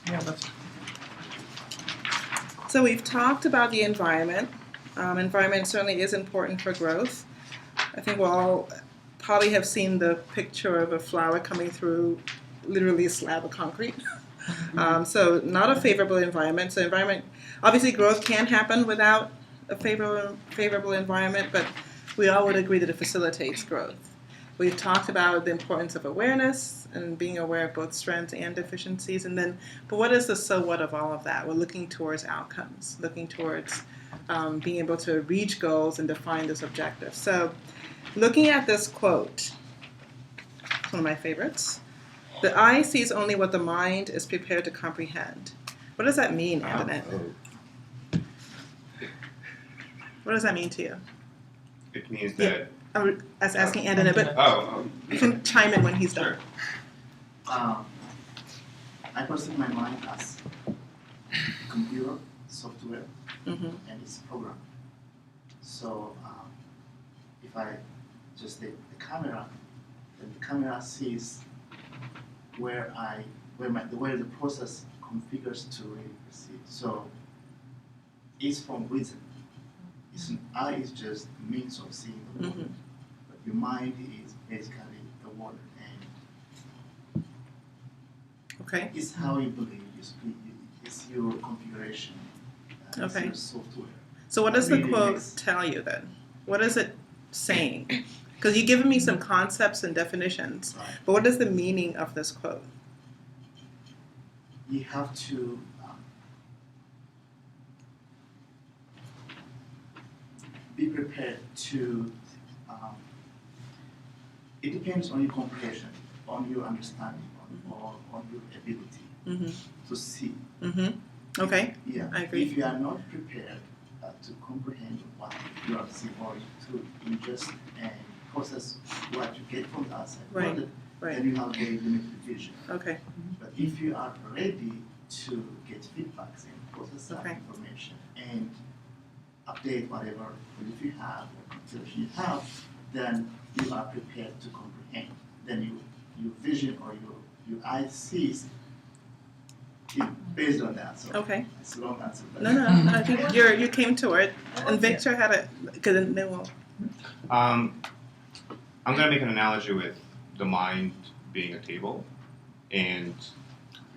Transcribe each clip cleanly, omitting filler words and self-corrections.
Yeah, that's. So we've talked about the environment. Environment certainly is important for growth. I think we'll all probably have seen the picture of a flower coming through literally a slab of concrete. So not a favorable environment. So environment, obviously growth can happen without a favorable environment, but we all would agree that it facilitates growth. We've talked about the importance of awareness and being aware of both strengths and deficiencies. And then, but what is the so what of all of that? We're looking towards outcomes, looking towards being able to reach goals and define those objectives. So looking at this quote, it's one of my favorites. The eye sees only what the mind is prepared to comprehend. What does that mean, Antoinette? What does that mean to you? It means that... I was asking Antoinette, but you can chime in when he's done. I perceive my mind as computer, software, and its program. So if I just take the camera, then the camera sees where the process configures to really proceed. So it's from reason. An eye is just a means of seeing the world, but your mind is basically the world, and it's how you believe. It's your configuration. It's your software. So what does the quote tell you then? What is it saying? Because you've given me some concepts and definitions, but what is the meaning of this quote? You have to be prepared to, it depends on your comprehension, on your understanding, on your ability to see. Okay, yeah. I agree. If you are not prepared to comprehend what you are seeing or to ingest and process what you get from the outside world, then you have very limited vision. Okay. But if you are ready to get feedbacks and process that information and update whatever belief you have or consideration you have, then you are prepared to comprehend. Then your vision or your eye sees it based on that. So it's a long answer. No, I think you came to it, and Victor had it. Because then we'll. I'm going to make an analogy with the mind being a table, and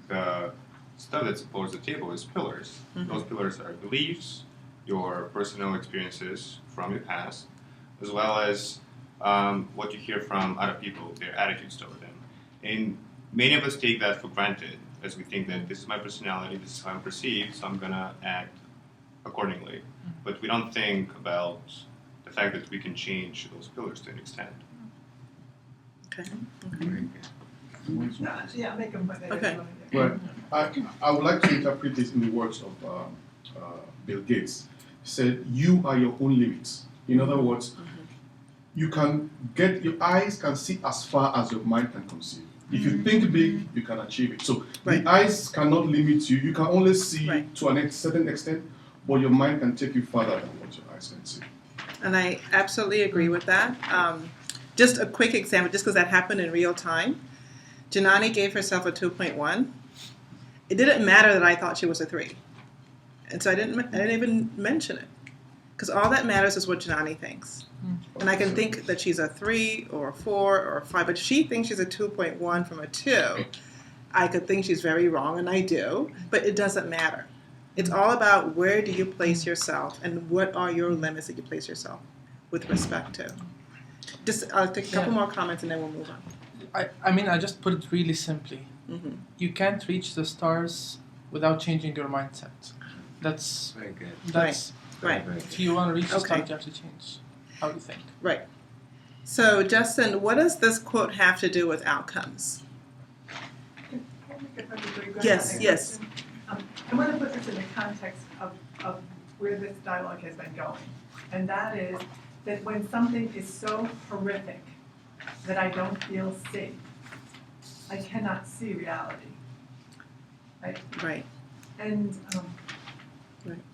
the stuff that supports the table is pillars. Those pillars are beliefs, your personal experiences from your past, as well as what you hear from other people, their attitudes toward them. And many of us take that for granted, as we think that this is my personality, this is how I'm perceived, so I'm going to act accordingly. But we don't think about the fact that we can change those pillars to an extent. Yeah, make them. Okay. Well, I would like to interpret this in the words of Bill Gates. He said, "You are your own limits." In other words, your eyes can see as far as your mind can conceive. If you think big, you can achieve it. So the eyes cannot limit you. You can only see to a certain extent, but your mind can take you further than what your eyes can see. And I absolutely agree with that. Just a quick example, just because that happened in real time. Janani gave herself a 2.1. It didn't matter that I thought she was a 3. And so I didn't even mention it. Because all that matters is what Janani thinks. And I can think that she's a 3 or a 4 or a 5, but if she thinks she's a 2.1 from a 2, I could think she's very wrong, and I do, but it doesn't matter. It's all about where do you place yourself and what are your limits that you place yourself with respect to. Just I'll take a couple more comments and then we'll move on. I mean, I just put it really simply. You can't reach the stars without changing your mindset. That's very good. That's right. If you want to reach the stars, you have to change how you think. Right. So, Justin, what does this quote have to do with outcomes? Yes. I want to put this in the context of where this dialogue has been going. And that is that when something is so horrific that I don't feel safe, I cannot see reality. Right. And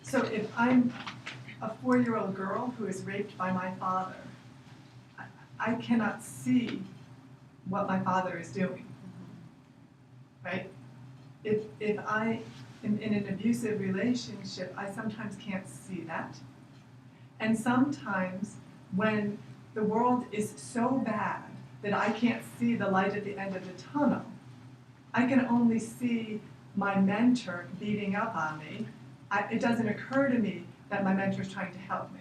so if I'm a 4-year-old girl who is raped by my father, I cannot see what my father is doing. Right? if I am in an abusive relationship, I sometimes can't see that. And sometimes when the world is so bad that I can't see the light at the end of the tunnel, I can only see my mentor beating up on me. It doesn't occur to me that my mentor is trying to help me,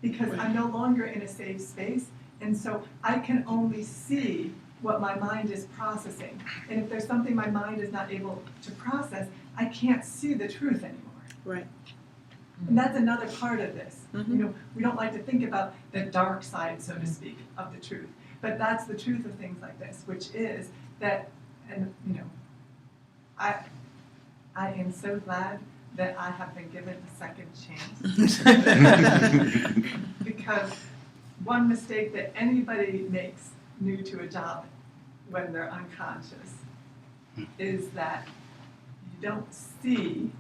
because I'm no longer in a safe space, and so I can only see what my mind is processing. And if there's something my mind is not able to process, I can't see the truth anymore. Right. And that's another part of this. Mhm. You know, we don't like to think about the dark side, so to speak, of the truth. But that's the truth of things like this, which is that, and you know, I am so glad that I have been given a second chance. Because one mistake that anybody makes new to a job when they're unconscious is that you don't see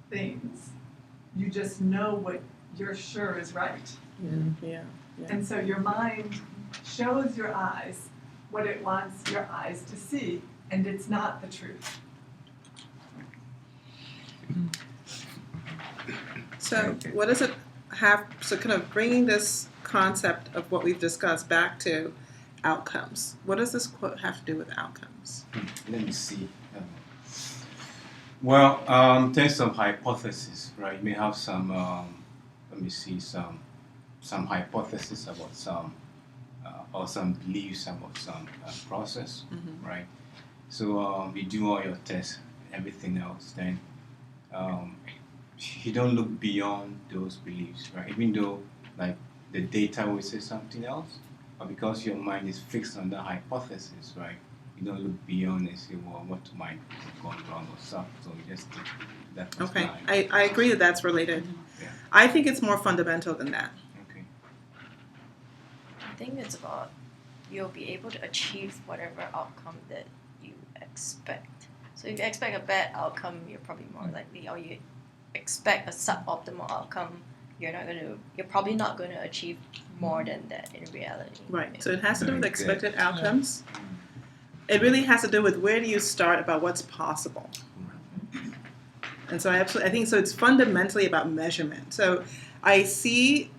things. You just know what you're sure is right. Yeah. And so your mind shows your eyes what it wants your eyes to see, and it's not the truth. So what does it have, so kind of bringing this concept of what we've discussed back to outcomes. What does this quote have to do with outcomes? Let me see. Well, there's some hypothesis, right? You may have some, let me see, some hypothesis about some, or some beliefs about some process, right? So you do all your tests, everything else, then you don't look beyond those beliefs, right? Even though, like, the data will say something else, but because your mind is fixed on the hypothesis, right? You don't look beyond and say, well, what might have gone wrong or something. So you just think that was Okay, fine. I agree that that's related. Yeah. I think it's more fundamental than that. Okay. I think it's about you'll be able to achieve whatever outcome that you expect. So if you expect a bad outcome, you're probably more likely, or you expect a suboptimal outcome, you're probably not going to achieve more than that in reality. Right, so it has to do with Very good. expected outcomes. It really has to do with where do you start about what's possible. And so I think so it's fundamentally about measurement. So I see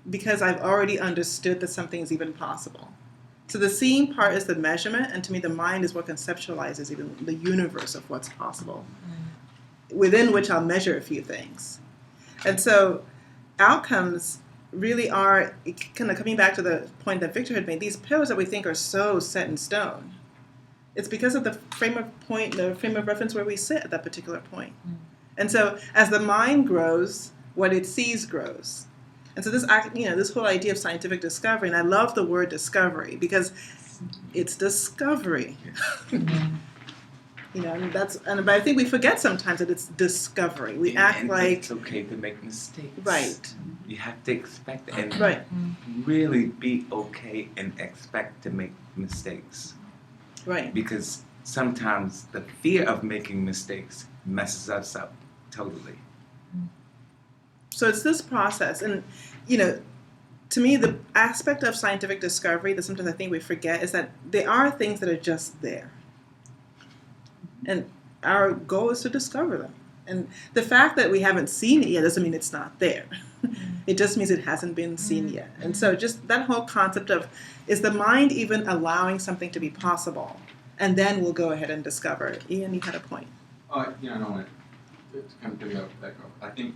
because I've already understood that something is even possible. So the seeing part is the measurement, and to me the mind is what conceptualizes even the universe of what's possible, within which I'll measure a few things. And so outcomes really are, kind of coming back to the point that Victor had made, these pillars that we think are so set in stone. It's because of the frame of reference where we sit at that particular point. And so as the mind grows, what it sees grows. And so this whole idea of scientific discovery, and I love the word discovery because it's discovery. But I think we forget sometimes that it's discovery. We act and like it's okay to make mistakes. Right. You have to expect and Right. really be okay and expect to make mistakes. Right. Because sometimes the fear of making mistakes messes us up totally. So it's this process, and to me, the aspect of scientific discovery that sometimes I think we forget is that there are things that are just there, and our goal is to discover them. And the fact that we haven't seen it yet doesn't mean it's not there. It just means it hasn't been seen yet. And so just that whole concept of, is the mind even allowing something to be possible? And then we'll go ahead and discover. Ian, you had a point. I don't want to kind of pick up that. I think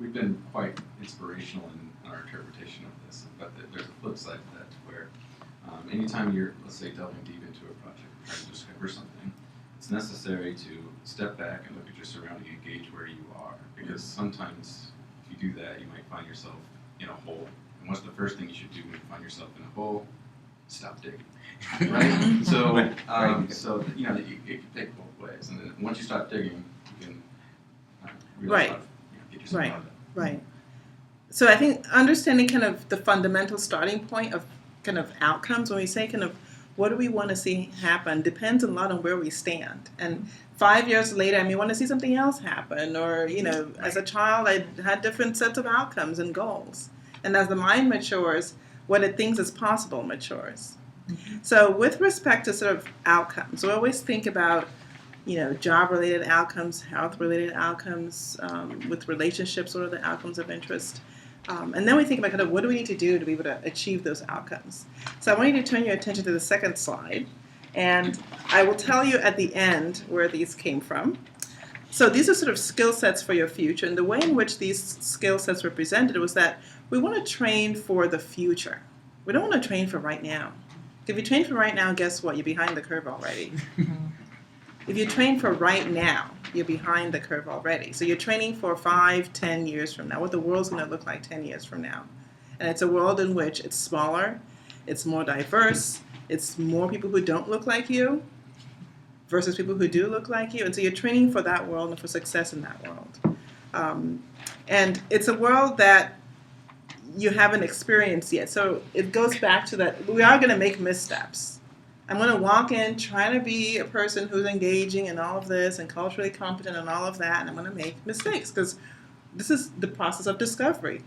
we've been quite inspirational in our interpretation of this, but there's a flip side to that, where anytime you're, let's say, delving deep into a project, trying to discover something, it's necessary to step back and look at your surrounding and gauge where you are, because sometimes if you do that, you might find yourself in a hole. And what's the first thing you should do when you find yourself in a hole? Stop digging. Right? So, it can take both ways. And then once you stop digging, you can realize how to get yourself out of that. Right. So I think understanding kind of the fundamental starting point of kind of outcomes, when we say kind of what do we want to see happen, depends a lot on where we stand. And 5 years later, I may want to see something else happen. Or, as a child, I had different sets of outcomes and goals. And as the mind matures, what it thinks is possible matures. So with respect to sort of outcomes, we always think about job-related outcomes, health-related outcomes, with relationships, what are the outcomes of interest? And then we think about kind of what do we need to do to be able to achieve those outcomes. So I want you to turn your attention to the second slide, and I will tell you at the end where these came from. So these are sort of skill sets for your future, and the way in which these skill sets were presented was that we want to train for the future. We don't want to train for right now. If you train for right now, guess what? You're behind the curve already. If you train for right now, you're behind the curve already. So you're training for 5, 10 years from now, what the world's going to look like 10 years from now. And it's a world in which it's smaller, it's more diverse, it's more people who don't look like you versus people who do look like you. And so you're training for that world and for success in that world. And it's a world that you haven't experienced yet. So it goes back to that we are going to make missteps. I'm going to walk in trying to be a person who's engaging in all of this and culturally competent and all of that, and I'm going to make mistakes because this is the process of discovery.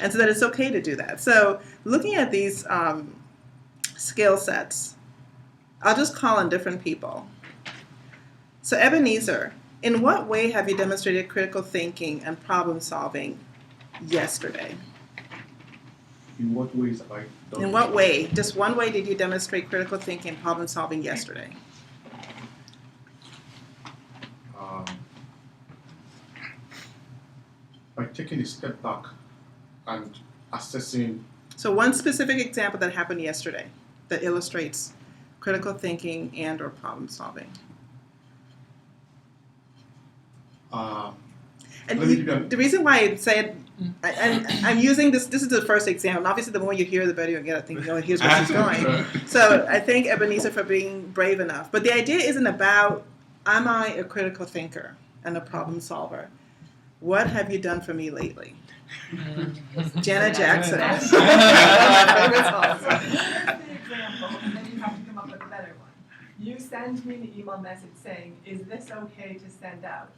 And so that it's okay to do that. So looking at these skill sets, I'll just call on different people. So Ebenezer, in what way have you demonstrated critical thinking and problem solving yesterday? In what ways have I done In what way, just one way did you demonstrate critical thinking and problem solving yesterday? By taking a step back and assessing. So one specific example that happened yesterday that illustrates critical thinking and or problem solving. And the reason why I said, I'm using this is the first example. And obviously, the more you hear, the better you get. I think, here's where she's going. So I thank Ebenezer for being brave enough. But the idea isn't about, am I a critical thinker and a problem solver? What have you done for me lately? Janet Jackson. That's the example, and then you have to come up with a better one. You send me an email message saying, is this okay to send out?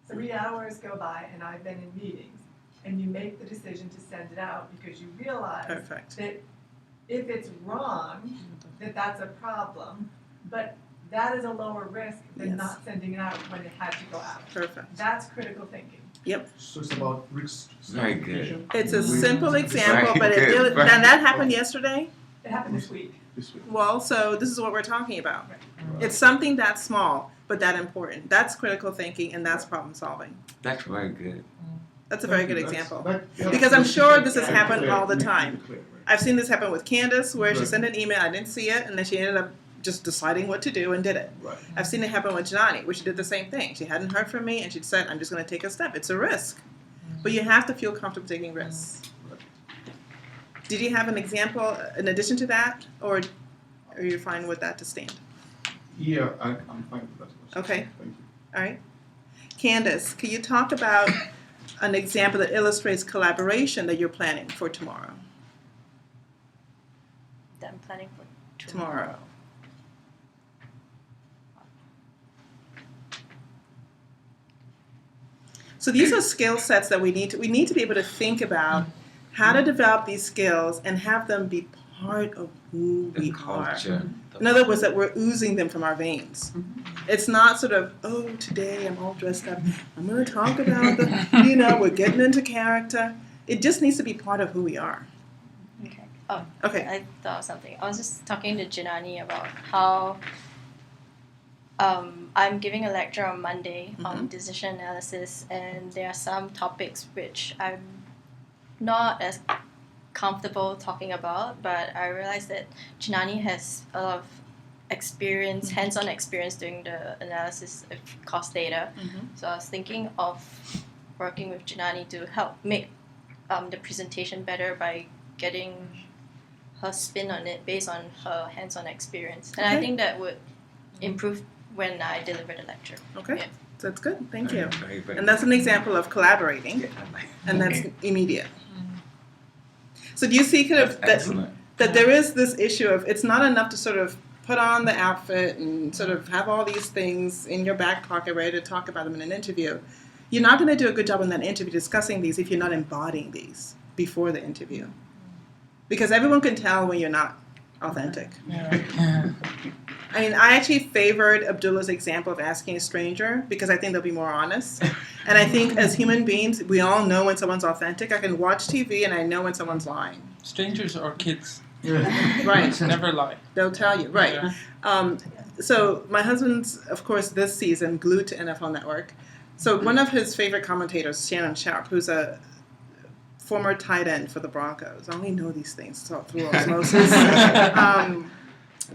3 hours go by and I've been in meetings, and you make the decision to send it out because you realize that if it's wrong, that's a problem, but that is a lower risk than not sending it out when it had to go out. Perfect. That's critical thinking. Yep. So it's about risk. Very good. It's a simple example, but that happened yesterday? It happened this week. Well, so this is what we're talking about. It's something that's small, but that important. That's critical thinking, and that's problem solving. That's very good. That's a very good example. Because I'm sure this has happened all the time. I've seen this happen with Candace, where she sent an email, I didn't see it, and then she ended up just deciding what to do and did it. Right. I've seen it happen with Janani, where she did the same thing. She hadn't heard from me, and she said, I'm just going to take a step. It's a risk. But you have to feel comfortable taking risks. Did you have an example in addition to that, or are you fine with that to stand? Yeah, I'm fine with that. Okay. Thank you. All right. Candace, can you talk about an example that illustrates collaboration that you're planning for tomorrow? That I'm planning for Tomorrow. So these are skill sets that we need to be able to think about how to develop these skills and have them be part of who we are. In other words, that we're oozing them from our veins. It's not sort of, oh, today I'm all dressed up. I'm going to talk about we're getting into character. It just needs to be part of who we are. Okay. Oh, okay. I thought of something. I was just talking to Janani about how I'm giving a lecture on Monday on decision analysis, and there are some topics which I'm not as comfortable talking about, but I realized that Janani has a lot of experience, hands-on experience doing the analysis of cost data. So I was thinking of working with Janani to help make the presentation better by getting her spin on it based on her hands-on experience. And I think that would improve when I deliver the lecture. Okay, Yeah. That's good. Thank you. Very, very And that's an example of collaborating, and that's immediate. So do you see kind of that there is this issue of it's not enough to sort of put on the outfit and sort of have all these things in your back pocket ready to talk about them in an interview. You're not going to do a good job in that interview discussing these if you're not embodying these before the interview. Because everyone can tell when you're not authentic. I mean, I actually favored Abdullah's example of asking a stranger because I think they'll be more honest. And I think as human beings, we all know when someone's authentic. I can watch TV and I know when someone's lying. Strangers are kids. Right. Never lie. They'll tell you. Right. Yeah. So my husband's, of course, this season glued to NFL Network. So one of his favorite commentators, Shannon Sharp, who's a former tight end for the Broncos. I only know these things through osmosis.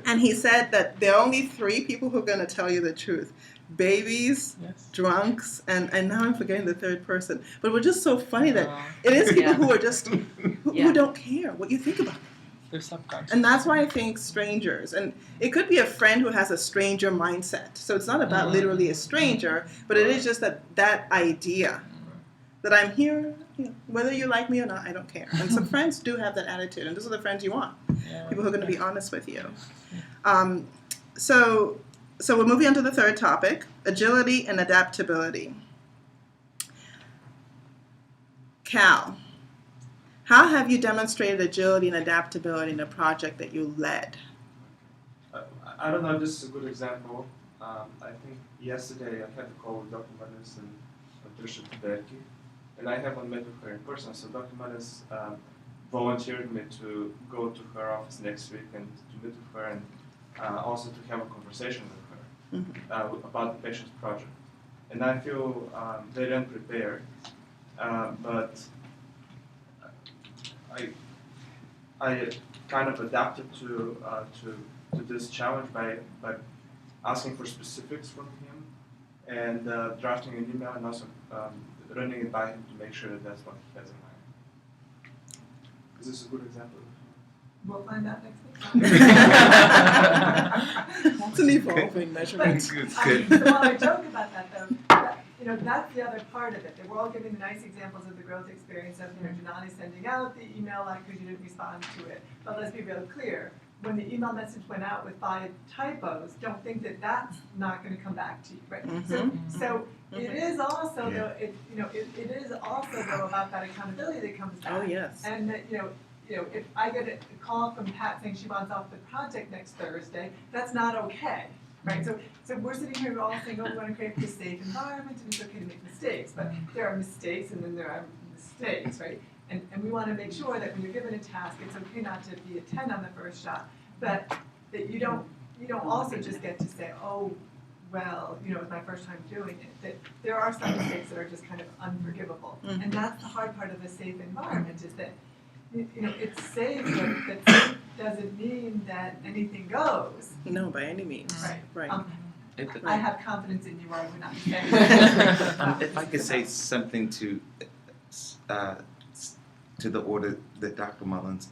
And he said that there are only 3 people who are going to tell you the truth. Babies, Yes. drunks, and now I'm forgetting the third person. But we're just so funny that it is people who are just, who don't care what you think about them. They're subconscious. And that's why I think strangers, and it could be a friend who has a stranger mindset. So it's not about literally a stranger, but it is just that idea that I'm here, whether you like me or not, I don't care. And some friends do have that attitude, and those are the friends you want. People who are going to be honest with you. So we're moving on to the third topic, agility and adaptability. Cal, how have you demonstrated agility and adaptability in a project that you led? I don't know, this is a good example. I think yesterday I had a call with Dr. Manes and Patricia Kuberki, and I haven't met with her in person, so Dr. Manes volunteered me to go to her office next week and to meet with her and also to have a conversation with her about the patient's project. And I feel very unprepared, but I kind of adapted to this challenge by asking for specifics from him and drafting an email and also running it by him to make sure that that's what he has in mind. Is this a good example? We'll find out next week. It's an evolving measurement. It's So good. while I joke about that, though, that's the other part of it. That we're all giving the nice examples of the growth experience of, Janani sending out the email because you didn't respond to it. But let's be real clear. When the email message went out with 5 typos, don't think that that's not going to come back to you, right? So it is also though it is also though about that accountability that comes back. Oh yes. And that if I get a call from Pat saying she wants off the project next Thursday, that's not okay, right? So we're sitting here all saying, oh, we want to create this safe environment and it's okay to make mistakes, but there are mistakes and then there are mistakes, right? And we want to make sure that when you're given a task, it's okay not to be a 10 on the first shot, but that you don't also just get to say, oh, well, it was my first time doing it. That there are some mistakes that are just kind of unforgivable, and that's the hard part of a safe environment is that it's safe, but safe doesn't mean that anything goes. No, by any means. Right. Right. I have confidence in you, or I would not be saying that. If I could say something to the order that Dr. Mullins.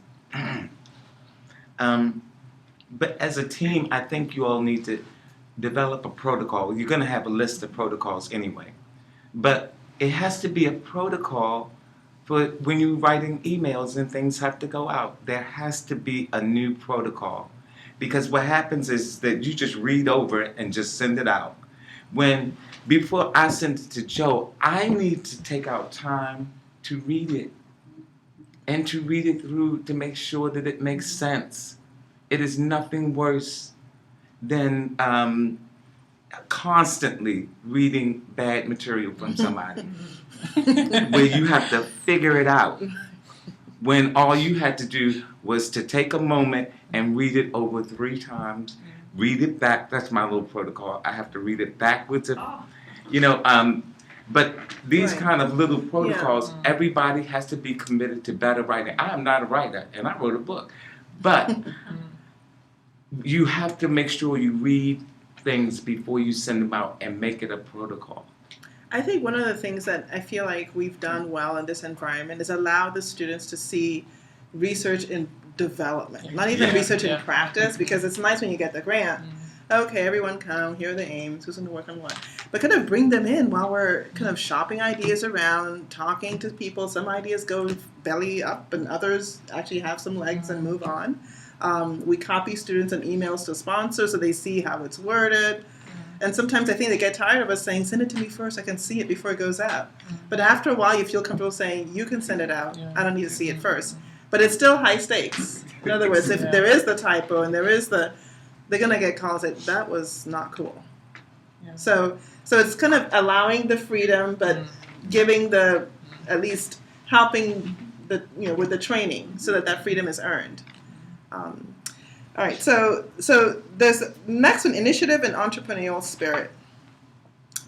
But as a team, I think you all need to develop a protocol. You're going to have a list of protocols anyway. But it has to be a protocol for when you're writing emails and things have to go out. There has to be a new protocol. Because what happens is that you just read over it and just send it out. Before I send it to Joe, I need to take out time to read it. And to read it through to make sure that it makes sense. It is nothing worse than constantly reading bad material from somebody where you have to figure it out when all you had to do was to take a moment and read it over 3 times, read it back. That's my little protocol. I have to read it backwards. But these kind of little protocols, everybody has to be committed to better writing. I am not a writer, and I wrote a book. But you have to make sure you read things before you send them out and make it a protocol. I think one of the things that I feel like we've done well in this environment is allow the students to see research in development, not even research in practice, because it's nice when you get the grant. Okay, everyone come, here are the aims, who's going to work on what. But kind of bring them in while we're kind of shopping ideas around, talking to people. Some ideas go belly up and others actually have some legs and move on. We copy students and emails to sponsors so they see how it's worded. And sometimes I think they get tired of us saying, send it to me first, I can see it before it goes out. But after a while, you feel comfortable saying, you can send it out, I don't need to see it first. But it's still high stakes. In other words, if there is the typo and there is the they're gonna get calls that that was not cool. Yeah. So it's kind of allowing the freedom, but giving the at least helping the with the training so that freedom is earned. All right, so there's next one, initiative and entrepreneurial spirit.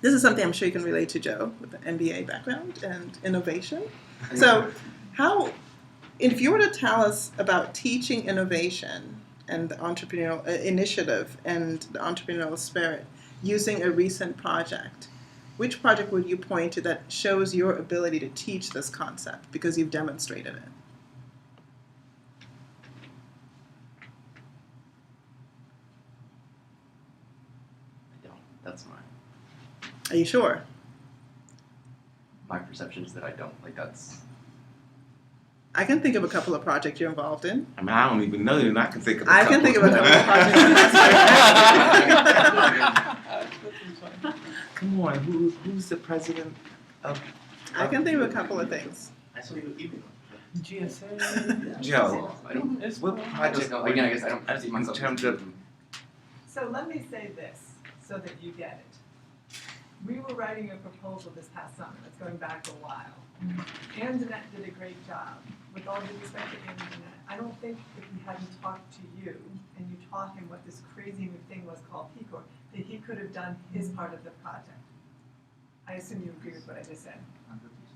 This is something I'm sure you can relate to, Joe, with the MBA background and innovation. So how, if you were to tell us about teaching innovation and the entrepreneurial initiative and the entrepreneurial spirit using a recent project, which project would you point to that shows your ability to teach this concept because you've demonstrated it? That's Are you sure? my perception is that I don't. Like that's. I can think of a couple of projects you're involved in. I mean, I don't even know you, and I can think of a I couple. can think of a couple of projects. Come on, who's the president of? I can think of a couple of things. I saw you email. GSA. Joe, I don't. what I just project? go, again, I guess I don't see in myself terms of So let me say this, so that you get it. We were writing a proposal this past summer, it's going back a while. Anjanette did a great job. With all due respect to Anjanette, I don't think if he hadn't talked to you, and you taught him what this crazy new thing was called PCOR, that he could have done his part of the project. I assume you agree with what I just said.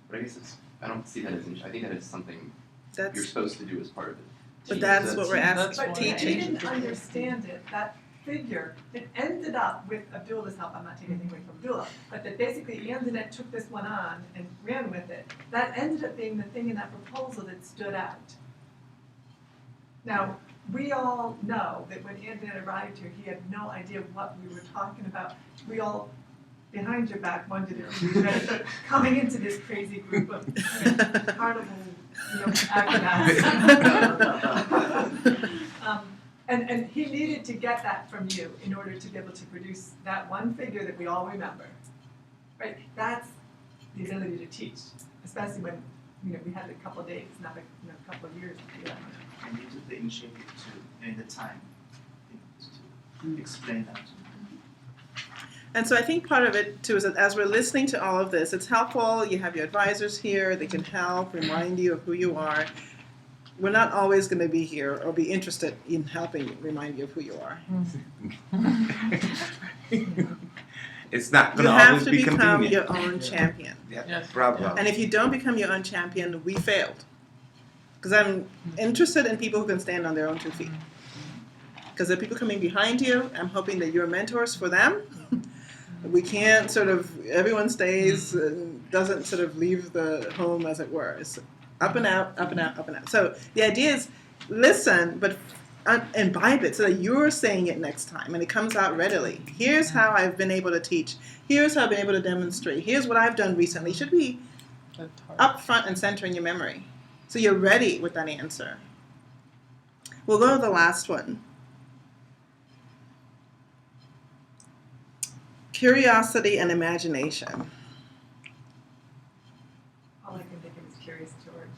But I guess I don't see that as I think that is something you're That's, supposed to do as part of it. but that's what we're That's asking, But if you teaching. didn't understand it, that figure, it ended up with Abdullah's help, I'm not taking anything away from Abdullah, but that basically Anjanette took this one on and ran with it. That ended up being the thing in that proposal that stood out. Now, we all know that when Anjanette arrived here, he had no idea what we were talking about. We all, behind your back, wondered if he was ready for coming into this crazy group of carnival, acrobats. And he needed to get that from you in order to be able to produce that one figure that we all remember, right? That's the ability to teach, especially when we had a couple of days, not a couple of years to do that. And you took the initiative to, in the time, to explain that to me. And so I think part of it too is that as we're listening to all of this, it's helpful. You have your advisors here; they can help remind you of who you are. We're not always going to be here or be interested in helping you, remind you of who you are. It's not You going to have always to be become convenient. your own champion. Yeah, Yes. bravo. And if you don't become your own champion, we failed. Because I'm interested in people who can stand on their own 2 feet. Because the people coming behind you, I'm hoping that you're mentors for them. We can't everyone stays and doesn't leave the home, as it were. It's up and out, up and out, up and out. So the idea is listen, but imbibe it so that you're saying it next time and it comes out readily. Here's how I've been able to teach. Here's how I've been able to demonstrate. Here's what I've done recently. It should be up front and center in your memory. So you're ready with that answer. We'll go to the last one. Curiosity and imagination. All I can think of is Curious George.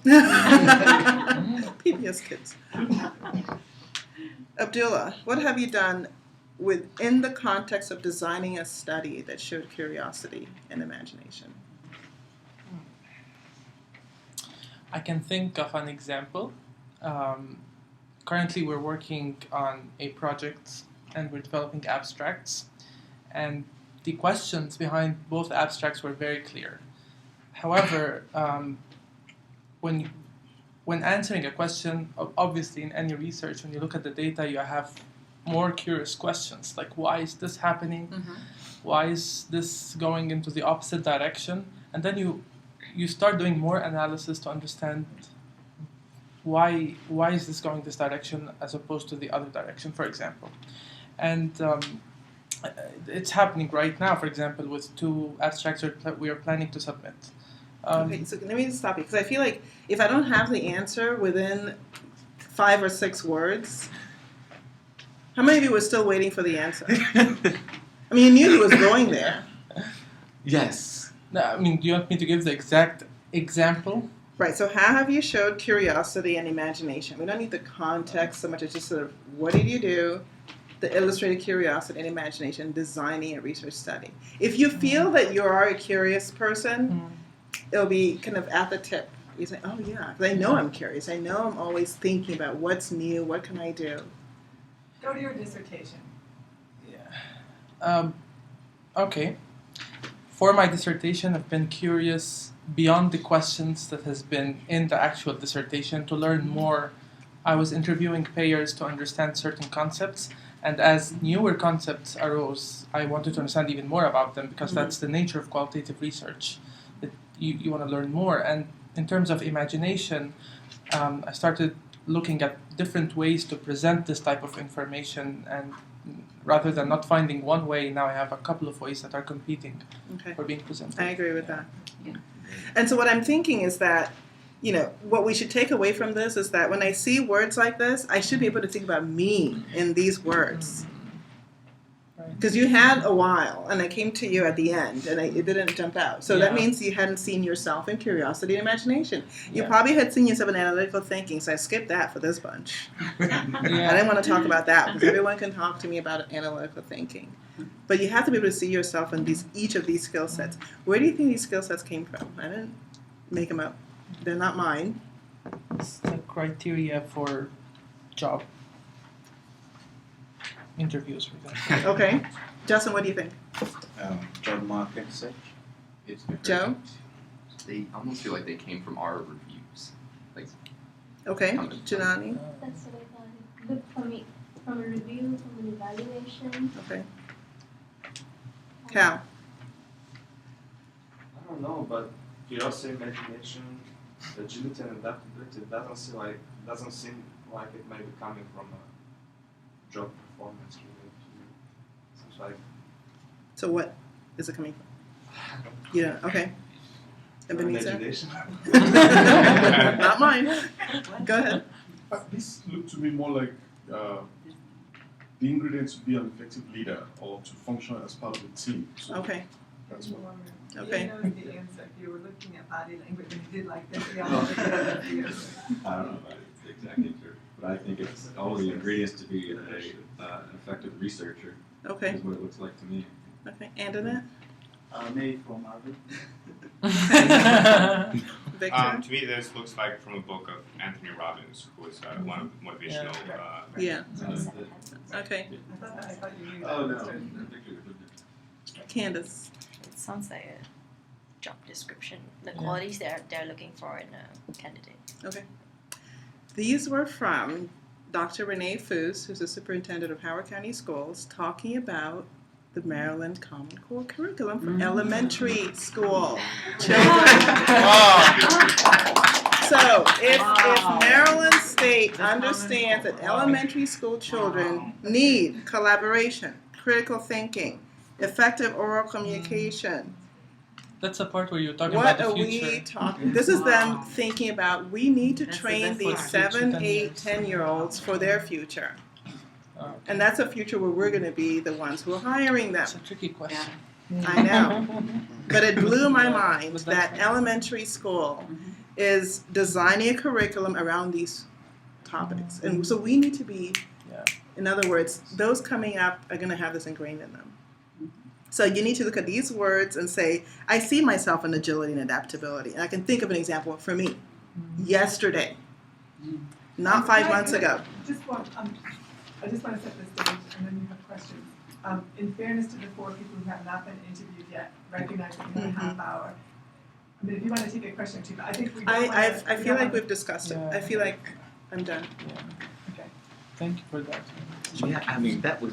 PBS Kids. Abdullah, what have you done within the context of designing a study that showed curiosity and imagination? I can think of an example. Currently, we're working on a project and we're developing abstracts. And the questions behind both abstracts were very clear. However, when answering a question, obviously in any research, when you look at the data, you have more curious questions, like why is this happening? Why is this going into the opposite direction? And then you start doing more analysis to understand why is this going this direction as opposed to the other direction, for example. And it's happening right now, for example, with 2 abstracts that we are planning to submit. Okay, so let me stop you, because I feel like if I don't have the answer within 5 or 6 words, how many of you were still waiting for the answer? I mean, you knew he was going there. Yes. No, I mean, do you want me to give the exact example? Right, so how have you showed curiosity and imagination? We don't need the context so much as just what did you do the illustrated curiosity and imagination, designing a research study. If you feel that you are a curious person, it'll be kind of at the tip. You say, oh yeah, 'cause I know I'm curious. I know I'm always thinking about what's new, what can I do? Go to your dissertation. Yeah. Okay. For my dissertation, I've been curious beyond the questions that has been in the actual dissertation to learn more. I was interviewing payers to understand certain concepts, and as newer concepts arose, I wanted to understand even more about them because that's the nature of qualitative research. That you want to learn more. And in terms of imagination, I started looking at different ways to present this type of information, and rather than not finding one way, now I have a couple of ways that are competing for being presented. I agree with that. Yeah. And so what I'm thinking is that, what we should take away from this is that when I see words like this, I should be able to think about me in these words. Because you had a while, and I came to you at the end, and it didn't jump out. So that means you hadn't seen yourself in curiosity and imagination. You probably had seen yourself in analytical thinking, so I skipped that for this bunch. I didn't want to talk about that, because everyone can talk to me about analytical thinking. But you have to be able to see yourself in each of these skill sets. Where do you think these skill sets came from? I didn't make them up. They're not mine. It's the criteria for job interviews, for example. Okay. Justin, what do you think? Job market search. It's very, Joe? They almost feel like they came from our reviews. Like, Okay. Janani? That's what I thought. Look from a review, from an evaluation. Okay. Cal? I don't know, but curiosity, imagination, agility, and adaptability doesn't seem like it may be coming from a job performance related to you. Seems like So what is it coming from? Yeah, okay. Ebenezer? imagination. Not mine. Go ahead. This looked to me more like the ingredients to be an effective leader or to function as part of a team. So Okay. that's what. Okay. You know the answer. If you were looking at body language and you did like this, we all know the answer. I don't know about the exact answer, but I think it's all the ingredients to be an effective researcher. Okay. Is what it looks like to me. Okay. Andernet? Maybe from Marvin. Victor? To me, this looks like from a book of Anthony Robbins, who is one of the motivational. Yeah. Okay. I thought you knew Oh, that. no. Candace? It sounds like a job description, the qualities they're looking for in a candidate. Okay. These were from Dr. Renee Foos, who's the superintendent of Howard County Schools, talking about the Maryland Common Core curriculum for elementary school children. So if Maryland State understands that elementary school children need collaboration, critical thinking, effective oral communication, That's the part where you're talking what about are the future. we talking? This is them thinking about we need to That's train the these future, 7, 10 8, years. 10-year-olds for their future. Oh, And that's a future where we're going to be the ones who are hiring them. That's a tricky question. I know. But it blew my mind But that's that right. elementary school is designing a curriculum around these topics. And so we need to be, Yeah. in other words, those coming up are going to have this ingrained in them. So you need to look at these words and say, I see myself in agility and adaptability. And I can think of an example for me. Yesterday. Not 5 months ago. I just want to set the stage, and then you have questions. In fairness to the 4 people who have not been interviewed yet, recognize that we have a half hour. I mean, if you want to take a question or two, but I think we don't want to. I feel like we've discussed it. Yeah. I feel like I'm done. Yeah. Okay. Thank you for that. Yeah, I mean, that was